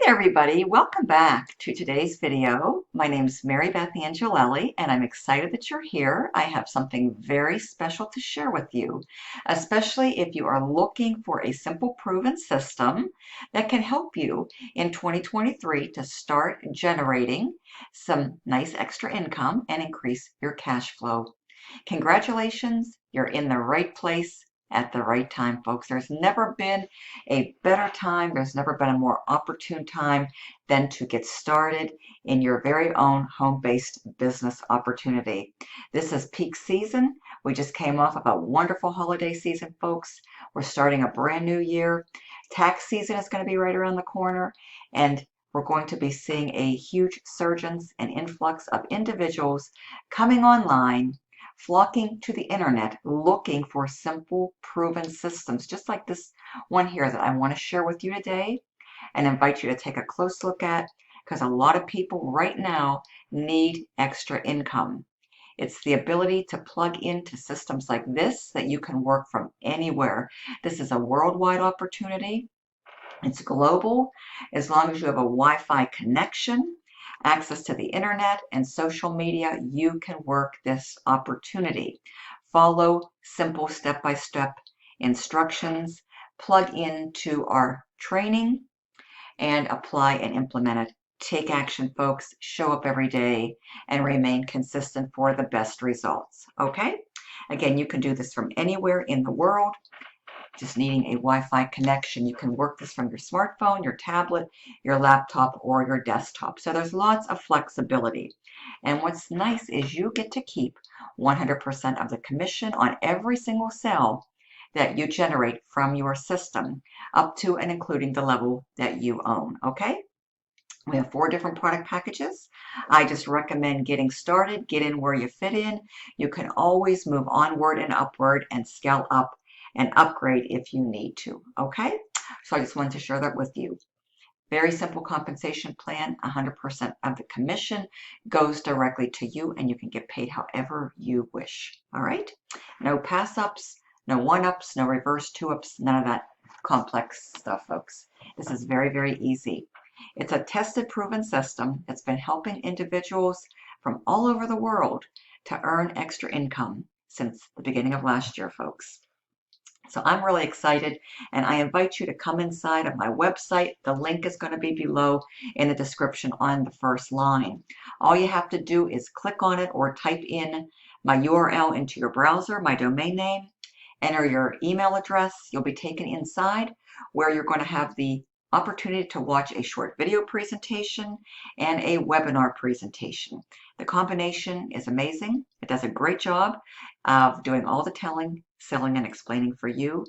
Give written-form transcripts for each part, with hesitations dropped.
everybody, welcome back to today's video. My name is Mary Beth Angelelli and I'm excited that you're here. I have something very special to share with you, especially if you are looking for a simple proven system that can help you in 2023 to start generating some nice extra income and increase your cash flow. Congratulations, you're in the right place at the right time, folks. There's never been a better time, there's never been a more opportune time than to get started in your very own home-based business opportunity. This is peak season. We just came off of a wonderful holiday season, folks. We're starting a brand new year. Tax season is going to be right around the corner, and we're going to be seeing a huge surge and influx of individuals coming online, flocking to the internet, looking for simple, proven systems, just like this one here that I want to share with you today and invite you to take a close look at, because a lot of people right now need extra income. It's the ability to plug into systems like this that you can work from anywhere. This is a worldwide opportunity. It's global. As long as you have a Wi-Fi connection, access to the internet, and social media, you can work this opportunity. Follow simple step-by-step instructions, plug into our training, and apply and implement it. Take action, folks. Show up every day and remain consistent for the best results. Okay? Again, you can do this from anywhere in the world, just needing a Wi-Fi connection. You can work this from your smartphone, your tablet, your laptop, or your desktop. So there's lots of flexibility. And what's nice is you get to keep 100% of the commission on every single sale that you generate from your system, up to and including the level that you own. Okay? We have 4 different product packages. I just recommend getting started, get in where you fit in. You can always move onward and upward and scale up and upgrade if you need to. Okay? So I just wanted to share that with you. Very simple compensation plan. 100% of the commission goes directly to you, and you can get paid however you wish. All right? No pass-ups, no one-ups, no reverse two-ups, none of that complex stuff, folks. This is very, very easy. It's a tested, proven system that's been helping individuals from all over the world to earn extra income since the beginning of last year, folks. So I'm really excited, and I invite you to come inside of my website. The link is going to be below in the description on the first line. All you have to do is click on it or type in my URL into your browser, my domain name, enter your email address. You'll be taken inside where you're going to have the opportunity to watch a short video presentation and a webinar presentation. The combination is amazing. It does a great job of doing all the telling, selling, and explaining for you.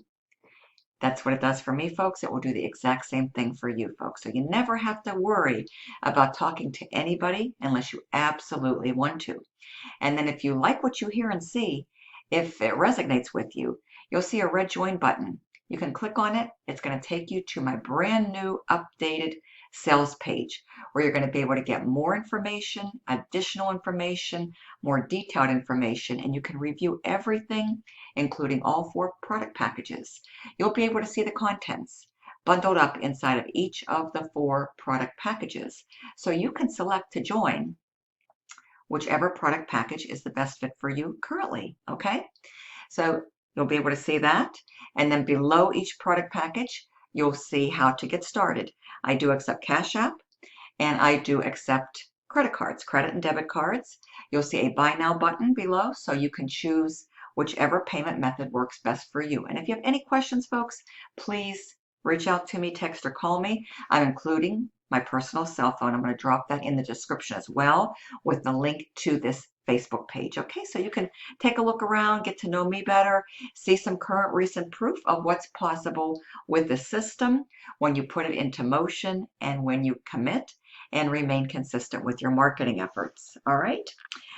That's what it does for me, folks. It will do the exact same thing for you, folks. So you never have to worry about talking to anybody unless you absolutely want to. And then if you like what you hear and see, if it resonates with you, you'll see a red join button. You can click on it. It's going to take you to my brand new updated sales page where you're going to be able to get more information, additional information, more detailed information, and you can review everything, including all 4 product packages. You'll be able to see the contents bundled up inside of each of the 4 product packages. So you can select to join whichever product package is the best fit for you currently, okay? So you'll be able to see that. And then below each product package, you'll see how to get started. I do accept Cash App, and I do accept credit cards, credit and debit cards. You'll see a Buy Now button below, so you can choose whichever payment method works best for you. And if you have any questions, folks, please reach out to me, text or call me. I'm including my personal cell phone. I'm going to drop that in the description as well with the link to this Facebook page. Okay, so you can take a look around, get to know me better, see some current recent proof of what's possible with the system when you put it into motion and when you commit and remain consistent with your marketing efforts. All right,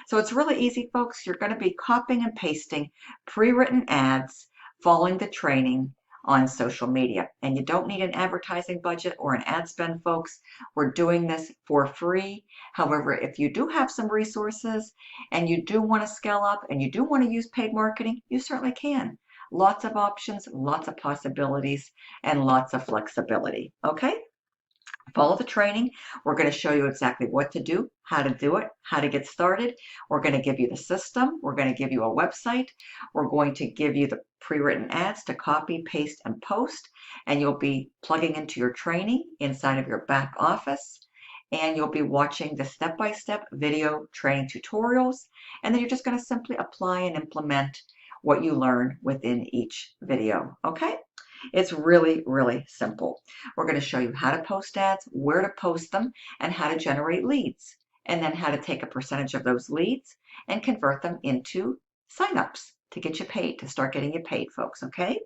so it's really easy, folks. You're going to be copying and pasting pre-written ads following the training on social media. And you don't need an advertising budget or an ad spend, folks. We're doing this for free. However, if you do have some resources and you do want to scale up and you do want to use paid marketing, you certainly can. Lots of options, lots of possibilities, and lots of flexibility. Okay? Follow the training. We're going to show you exactly what to do, how to do it, how to get started. We're going to give you the system. We're going to give you a website. We're going to give you the pre-written ads to copy, paste, and post. And you'll be plugging into your training inside of your back office. And you'll be watching the step-by-step video training tutorials. And then you're just going to simply apply and implement what you learn within each video. Okay? It's really, really simple. We're going to show you how to post ads, where to post them, and how to generate leads. And then how to take a percentage of those leads and convert them into signups to get you paid, to start getting you paid, folks, okay?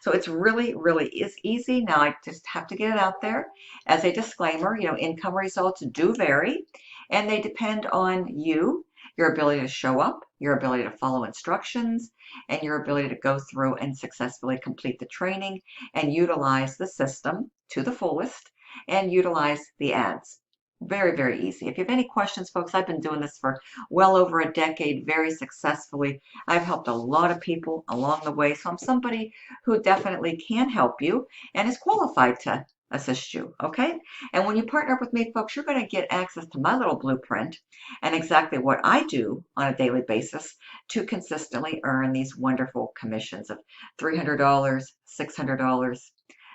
So it's really, really is easy. Now I just have to get it out there. As a disclaimer, income results do vary, and they depend on you, your ability to show up, your ability to follow instructions, and your ability to go through and successfully complete the training and utilize the system to the fullest and utilize the ads. Very, very easy. If you have any questions, folks, I've been doing this for well over a decade very successfully. I've helped a lot of people along the way, so I'm somebody who definitely can help you and is qualified to assist you, okay? And when you partner up with me, folks, you're going to get access to my little blueprint and exactly what I do on a daily basis to consistently earn these wonderful commissions of $300, $600.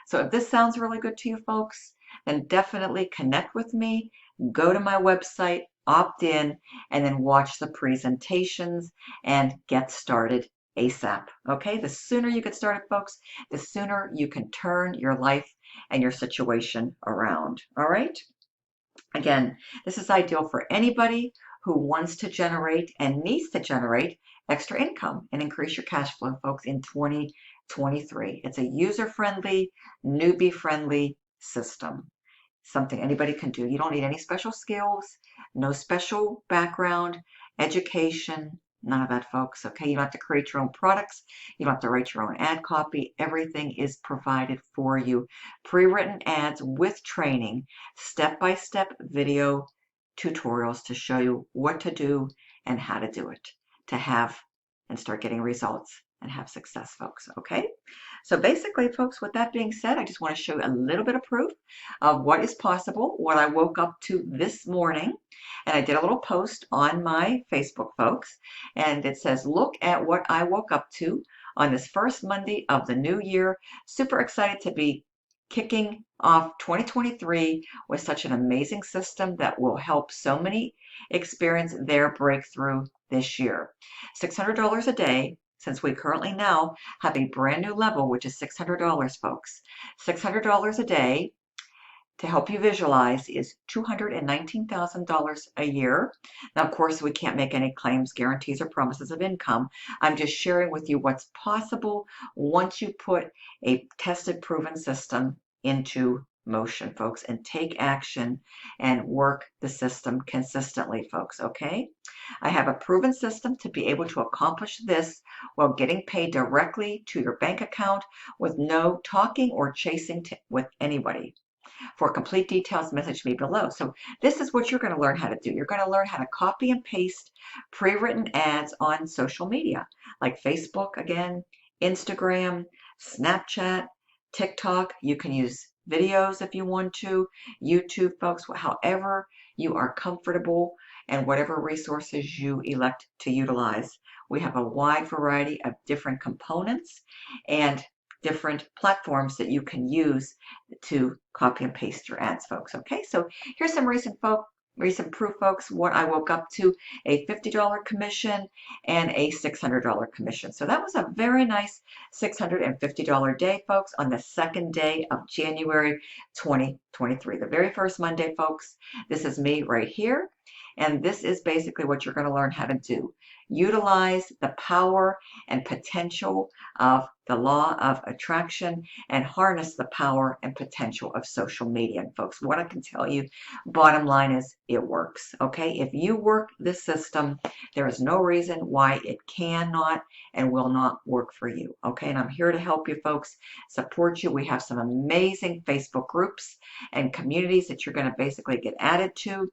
So if this sounds really good to you, folks, then definitely connect with me, go to my website, opt in, and then watch the presentations and get started ASAP. Okay, the sooner you get started, folks, the sooner you can turn your life and your situation around. All right, again, this is ideal for anybody who wants to generate and needs to generate extra income and increase your cash flow, folks, in 2023. It's a user-friendly, newbie-friendly system. Something anybody can do. You don't need any special skills, no special background, education, none of that, folks. Okay, you don't have to create your own products. You don't have to write your own ad copy. Everything is provided for you. Pre-written ads with training, step-by-step video tutorials to show you what to do and how to do it, to have and start getting results and have success, folks. Okay, so basically, folks, with that being said, I just want to show you a little bit of proof of what is possible, what I woke up to this morning. And I did a little post on my Facebook, folks, and it says, look at what I woke up to on this first Monday of the new year. Super excited to be kicking off 2023 with such an amazing system that will help so many experience their breakthrough this year. $600 a day, since we currently now have a brand new level, which is $600, folks. $600 a day to help you visualize is $219,000 a year. Now, of course, we can't make any claims, guarantees, or promises of income. I'm just sharing with you what's possible once you put a tested, proven system into motion, folks, and take action and work the system consistently, folks, okay? I have a proven system to be able to accomplish this while getting paid directly to your bank account with no talking or chasing with anybody. For complete details, message me below. So this is what you're going to learn how to do. You're going to learn how to copy and paste pre-written ads on social media, like Facebook, again, Instagram, Snapchat, TikTok. You can use videos if you want to, YouTube, folks, however you are comfortable and whatever resources you elect to utilize. We have a wide variety of different components and different platforms that you can use to copy and paste your ads, folks. Okay, so here's some recent proof, folks, what I woke up to: a $50 commission and a $600 commission. So that was a very nice $650 day, folks, on the second day of January 2023. The very first Monday, folks. This is me right here. And this is basically what you're going to learn how to do. Utilize the power and potential of the law of attraction and harness the power and potential of social media. And folks, what I can tell you, bottom line is it works. Okay, if you work this system, there is no reason why it cannot and will not work for you. Okay, and I'm here to help you, folks, support you. We have some amazing Facebook groups and communities that you're going to basically get added to.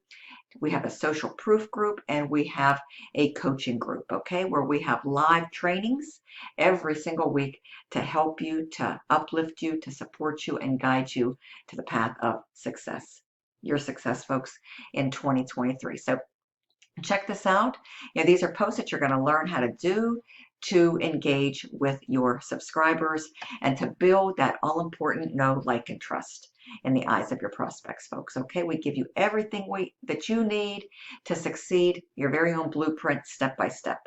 We have a social proof group, and we have a coaching group, okay, where we have live trainings every single week to help you, to uplift you, to support you, and guide you to the path of success. Your success, folks, in 2023. So check this out. These are posts that you're going to learn how to do to engage with your subscribers and to build that all-important know, like, and trust in the eyes of your prospects, folks. Okay, we give you everything that you need to succeed, your very own blueprint, step by step.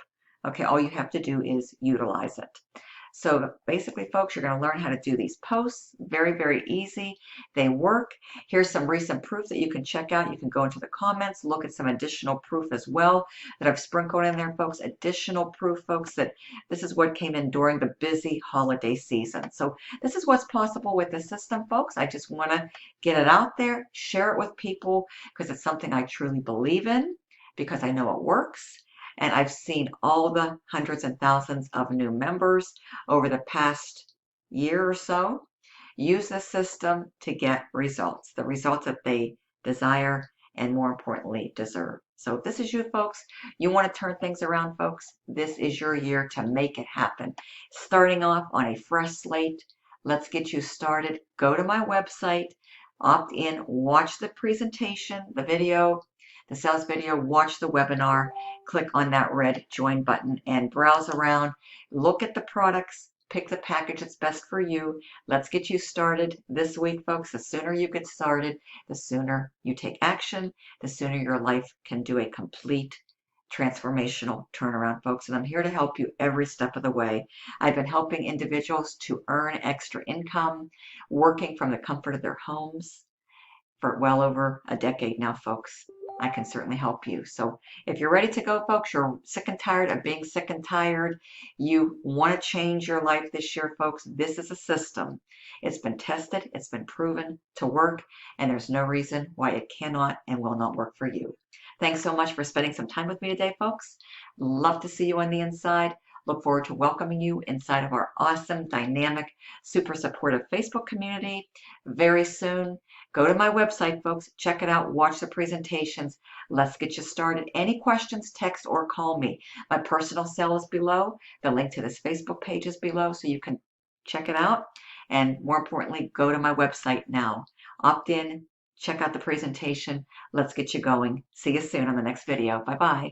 Okay, all you have to do is utilize it. So basically, folks, you're going to learn how to do these posts. Very, very easy. They work. Here's some recent proof that you can check out. You can go into the comments, look at some additional proof as well that I've sprinkled in there, folks. Additional proof, folks, that this is what came in during the busy holiday season. So this is what's possible with the system, folks. I just want to get it out there, share it with people, because it's something I truly believe in, because I know it works. And I've seen all the hundreds and thousands of new members over the past year or so use the system to get results, the results that they desire and, more importantly, deserve. So if this is you, folks, you want to turn things around, folks, this is your year to make it happen. Starting off on a fresh slate, let's get you started. Go to my website, opt in, watch the presentation, the video, the sales video, watch the webinar, click on that red join button and browse around, look at the products, pick the package that's best for you. Let's get you started this week, folks. The sooner you get started, the sooner you take action, the sooner your life can do a complete transformational turnaround, folks. And I'm here to help you every step of the way. I've been helping individuals to earn extra income, working from the comfort of their homes for well over a decade now, folks. I can certainly help you. So if you're ready to go, folks, you're sick and tired of being sick and tired, you want to change your life this year, folks, this is a system. It's been tested, it's been proven to work, and there's no reason why it cannot and will not work for you. Thanks so much for spending some time with me today, folks. Love to see you on the inside. Look forward to welcoming you inside of our awesome, dynamic, super supportive Facebook community very soon. Go to my website, folks. Check it out. Watch the presentations. Let's get you started. Any questions, text or call me. My personal cell is below. The link to this Facebook page is below, so you can check it out. And more importantly, go to my website now. Opt in. Check out the presentation. Let's get you going. See you soon on the next video. Bye-bye.